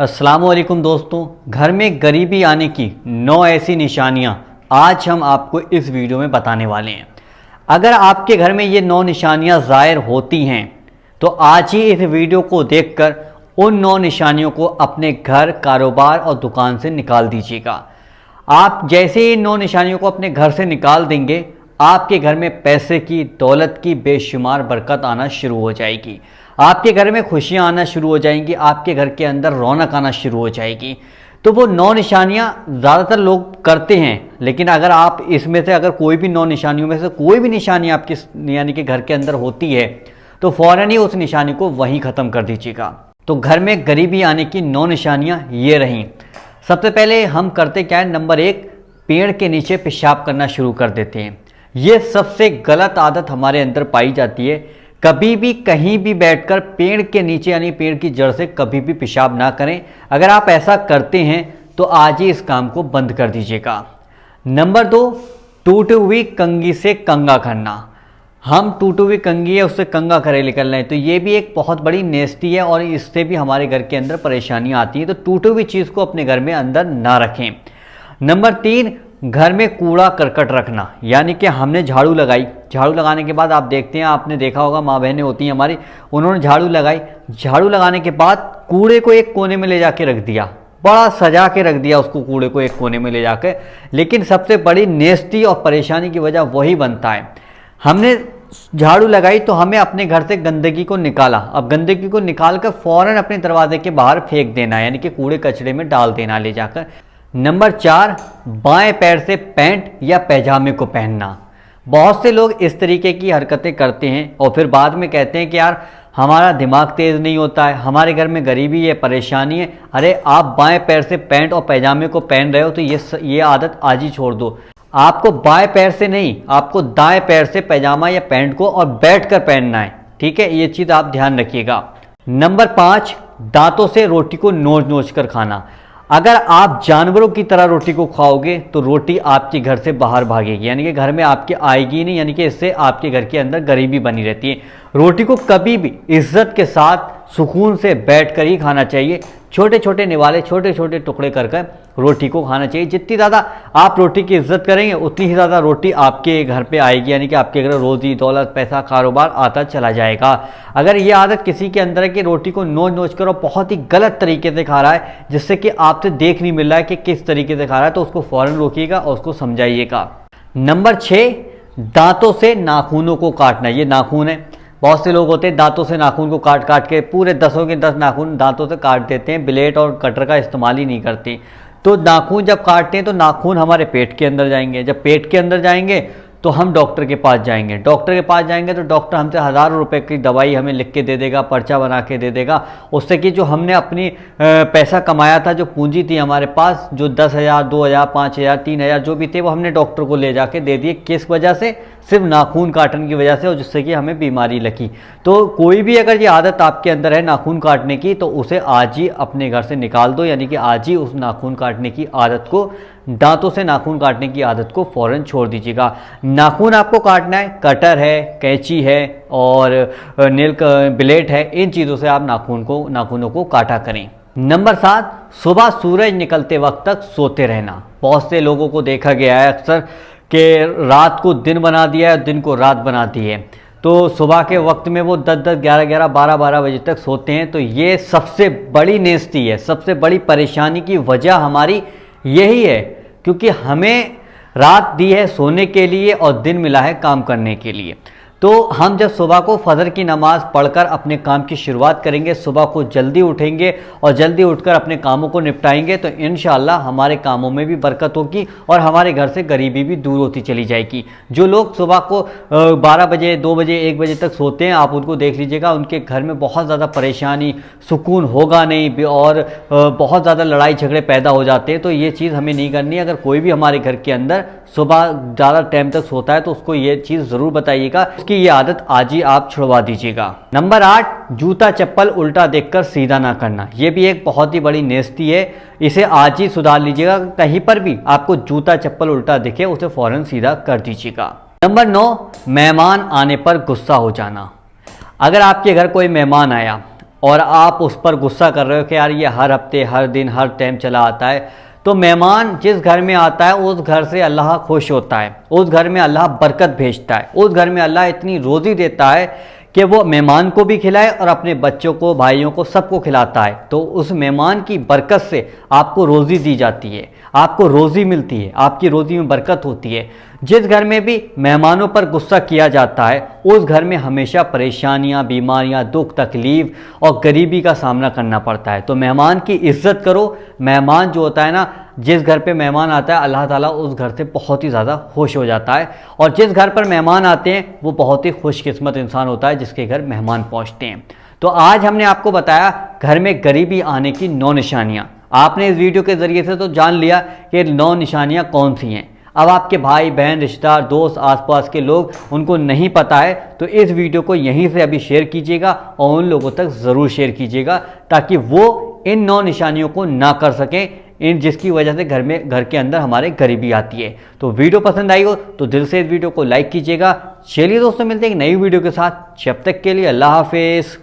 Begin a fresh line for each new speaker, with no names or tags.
अस्सलामुअलैकुम दोस्तों, घर में गरीबी आने की 9 ऐसी निशानियां आज हम आपको इस वीडियो में बताने वाले हैं। अगर आपके घर में ये 9 निशानियां ज़ाहिर होती हैं तो आज ही इस वीडियो को देखकर उन 9 निशानियों को अपने घर, कारोबार और दुकान से निकाल दीजिएगा। आप जैसे ही इन 9 निशानियों को अपने घर से निकाल देंगे, आपके घर में पैसे की, दौलत की बेशुमार बरकत आना शुरू हो जाएगी। आपके घर में खुशियां आना शुरू हो जाएंगी, आपके घर के अंदर रौनक आना शुरू हो जाएगी। तो वो 9 निशानियां ज़्यादातर लोग करते हैं, लेकिन अगर आप इसमें से अगर कोई भी 9 निशानियों में से कोई भी निशानी आपके यानी कि घर के अंदर होती है तो फ़ौरन ही उस निशानी को वहीं ख़त्म कर दीजिएगा। तो घर में गरीबी आने की 9 निशानियां ये रहीं। सबसे पहले हम करते क्या है, नंबर 1, पेड़ के नीचे पेशाब करना शुरू कर देते हैं। ये सबसे गलत आदत हमारे अंदर पाई जाती है। कभी भी कहीं भी बैठकर पेड़ के नीचे यानी पेड़ की जड़ से कभी भी पेशाब ना करें। अगर आप ऐसा करते हैं तो आज ही इस काम को बंद कर दीजिएगा। नंबर 2, टूटी हुई कंघी से कंघा करना। हम टूटी हुई कंघी है उससे कंघा करे निकल रहे हैं, तो ये भी एक बहुत बड़ी नेस्टी है और इससे भी हमारे घर के अंदर परेशानियां आती हैं। तो टूटी हुई चीज़ को अपने घर में अंदर ना रखें। नंबर 3, घर में कूड़ा करकट रखना, यानी कि हमने झाड़ू लगाई, झाड़ू लगाने के बाद आप देखते हैं, आपने देखा होगा माँ बहनें होती हैं हमारी, उन्होंने झाड़ू लगाई, झाड़ू लगाने के बाद कूड़े को एक कोने में ले जाके रख दिया, बड़ा सजा के रख दिया उसको कूड़े को एक कोने में ले जाके। लेकिन सबसे बड़ी नेस्टी और परेशानी की वजह वही बनता है। हमने झाड़ू लगाई तो हमें अपने घर से गंदगी को निकाला, अब गंदगी को निकाल कर फ़ौरन अपने दरवाजे के बाहर फेंक देना, यानी कि कूड़े कचरे में डाल देना ले जाकर। नंबर 4, बाएं पैर से पैंट या पैजामे को पहनना। बहुत से लोग इस तरीके की हरकतें करते हैं और फिर बाद में कहते हैं कि यार हमारा दिमाग तेज़ नहीं होता है, हमारे घर में गरीबी है, परेशानी है। अरे आप बाएं पैर से पैंट और पैजामे को पहन रहे हो तो ये आदत आज ही छोड़ दो। आपको बाएं पैर से नहीं, आपको दाएं पैर से पैजामा या पैंट को और बैठकर पहनना है, ठीक है, ये चीज़ आप ध्यान रखिएगा। नंबर 5, दांतों से रोटी को नोच नोच कर खाना। अगर आप जानवरों की तरह रोटी को खाओगे तो रोटी आपके घर से बाहर भागेगी, यानी कि घर में आपके आएगी नहीं, यानी कि इससे आपके घर के अंदर गरीबी बनी रहती है। रोटी को कभी भी इज्जत के साथ सुकून से बैठकर ही खाना चाहिए। छोटे छोटे निवाले, छोटे छोटे टुकड़े कर कर रोटी को खाना चाहिए। जितनी ज़्यादा आप रोटी की इज्जत करेंगे उतनी ही ज़्यादा रोटी आपके घर पे आएगी, यानी कि आपके घर रोज़ी दौलत पैसा कारोबार आता चला जाएगा। अगर ये आदत किसी के अंदर है कि रोटी को नोच नोच कर और बहुत ही गलत तरीके से खा रहा है, जिससे कि आपसे देख नहीं मिल रहा है कि किस तरीके से खा रहा है, तो उसको फ़ौरन रोकिएगा और उसको समझाइएगा। नंबर 6, दांतों से नाखूनों को काटना। ये नाखून है, बहुत से लोग होते हैं दांतों से नाखून को काट काट के पूरे 10 के 10 नाखून दांतों से काट देते हैं, ब्लेड और कटर का इस्तेमाल ही नहीं करते। तो नाखून जब काटते हैं तो नाखून हमारे पेट के अंदर जाएंगे, जब पेट के अंदर जाएंगे तो हम डॉक्टर के पास जाएंगे, डॉक्टर के पास जाएंगे तो डॉक्टर हमसे हज़ारों रुपए की दवाई हमें लिख के दे देगा, पर्चा बना के दे देगा। उससे कि जो हमने अपनी पैसा कमाया था, जो पूंजी थी हमारे पास, जो 10,000 2,000 5,000 3,000 जो भी थे, वो हमने डॉक्टर को ले जाके दे दिए। किस वजह से? सिर्फ नाखून काटने की वजह से, और जिससे कि हमें बीमारी लगी। तो कोई भी अगर ये आदत आपके अंदर है नाखून काटने की, तो उसे आज ही अपने घर से निकाल दो, यानी कि आज ही उस नाखून काटने की आदत को, दांतों से नाखून काटने की आदत को फ़ौरन छोड़ दीजिएगा। नाखून आपको काटना है, कटर है, कैंची है और नेल ब्लेड है, इन चीज़ों से आप नाखूनों को काटा करें। नंबर 7, सुबह सूरज निकलते वक्त तक सोते रहना। बहुत से लोगों को देखा गया है अक्सर कि रात को दिन बना दिया है, दिन को रात बना दी है, तो सुबह के वक्त में वो 10-10 11-11 12-12 बजे तक सोते हैं। तो ये सबसे बड़ी नेस्टी है, सबसे बड़ी परेशानी की वजह हमारी यही है, क्योंकि हमें रात दी है सोने के लिए और दिन मिला है काम करने के लिए। तो हम जब सुबह को फजर की नमाज़ पढ़कर अपने काम की शुरुआत करेंगे, सुबह को जल्दी उठेंगे और जल्दी उठकर अपने कामों को निपटाएंगे, तो इंशाअल्लाह हमारे कामों में भी बरकत होगी और हमारे घर से गरीबी भी दूर होती चली जाएगी। जो लोग सुबह को 12 बजे 2 बजे 1 बजे तक सोते हैं, आप उनको देख लीजिएगा, उनके घर में बहुत ज़्यादा परेशानी, सुकून होगा नहीं और बहुत ज़्यादा लड़ाई झगड़े पैदा हो जाते हैं। तो ये चीज़ हमें नहीं करनी है। अगर कोई भी हमारे घर के अंदर सुबह ज़्यादा टाइम तक सोता है तो उसको ये चीज़ ज़रूर बताइएगा कि ये आदत आज ही आप छुड़वा दीजिएगा। नंबर 8, जूता चप्पल उल्टा देखकर सीधा ना करना। ये भी एक बहुत ही बड़ी नेस्टी है, इसे आज ही सुधार लीजिएगा। कहीं पर भी आपको जूता चप्पल उल्टा दिखे उसे फ़ौरन सीधा कर दीजिएगा। नंबर 9, मेहमान आने पर गुस्सा हो जाना। अगर आपके घर कोई मेहमान आया और आप उस पर गुस्सा कर रहे हो कि यार ये हर हफ्ते, हर दिन, हर टाइम चला आता है, तो मेहमान जिस घर में आता है उस घर से अल्लाह खुश होता है, उस घर में अल्लाह बरकत भेजता है, उस घर में अल्लाह इतनी रोज़ी देता है कि वो मेहमान को भी खिलाए और अपने बच्चों को, भाइयों को, सबको खिलाता है। तो उस मेहमान की बरकत से आपको रोज़ी दी जाती है, आपको रोज़ी मिलती है, आपकी रोज़ी में बरकत होती है। जिस घर में भी मेहमानों पर गुस्सा किया जाता है उस घर में हमेशा परेशानियां, बीमारियां, दुख, तकलीफ़ और गरीबी का सामना करना पड़ता है। तो मेहमान की इज़्ज़त करो। मेहमान जो होता है ना, जिस घर पे मेहमान आता है अल्लाह ताला उस घर से बहुत ही ज़्यादा खुश हो जाता है, और जिस घर पर मेहमान आते हैं वो बहुत ही खुशकिस्मत इंसान होता है जिसके घर मेहमान पहुंचते हैं। तो आज हमने आपको बताया घर में गरीबी आने की 9 निशानियाँ। आपने इस वीडियो के ज़रिए से तो जान लिया कि 9 निशानियाँ कौन सी हैं। अब आपके भाई बहन, रिश्तेदार, दोस्त, आसपास के लोग, उनको नहीं पता है तो इस वीडियो को यहीं से अभी शेयर कीजिएगा और उन लोगों तक ज़रूर शेयर कीजिएगा ताकि वो इन 9 निशानियों को ना कर सकें, इन जिसकी वजह से घर के अंदर हमारे गरीबी आती है। तो वीडियो पसंद आई हो तो दिल से इस वीडियो को लाइक कीजिएगा। चलिए दोस्तों, मिलते हैं एक नई वीडियो के साथ। जब तक के लिए अल्लाह हाफिज़।